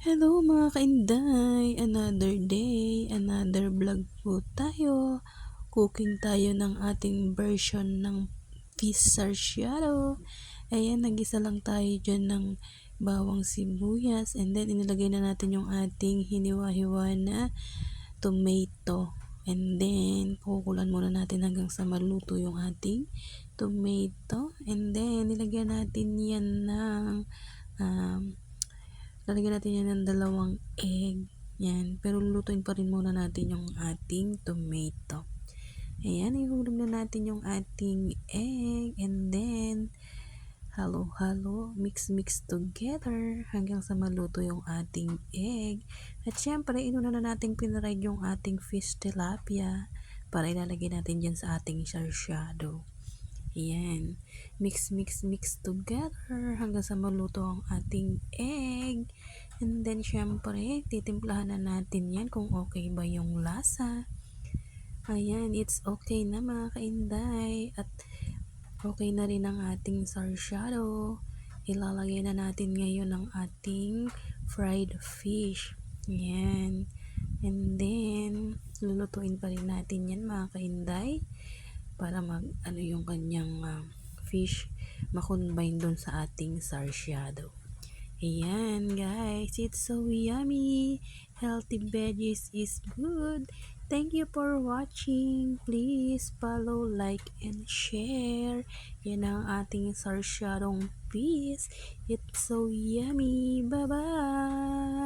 Hello mga kainday! Another day, another vlog po tayo. Cooking tayo ng ating version ng fish sarsyado. Ayan, nagisa lang tayo dyan ng bawang sibuyas. And then, inilagay na natin yung ating hiniwa-hiwa na tomato. And then, kukulan muna natin hanggang sa maluto yung ating tomato. And then, nilagyan natin yan ng um, lalagyan natin yan ng 2 egg. Yan. Pero lulutuin pa rin muna natin yung ating tomato. Ayan, ihulog na natin yung ating egg. And then, halo-halo, mix-mix together hanggang sa maluto yung ating egg. At syempre, inuna na natin pinaride yung ating fish tilapia para ilalagay natin dyan sa ating sarsyado. Ayan. Mix together hanggang sa maluto ang ating egg. And then, syempre, titimplahan na natin yan kung okay ba yung lasa. Ayan, it's okay na mga kainday. At okay na rin ang ating sarsyado. Ilalagay na natin ngayon ang ating fried fish. Ayan. And then, lulutuin pa rin natin yan mga kainday para yung kanyang fish makombine dun sa ating sarsyado. Ayan guys, it's so yummy. Healthy veggies is good. Thank you for watching. Please follow, like, and share. Yan ang ating sarsyadong fish. It's so yummy. Bye-bye.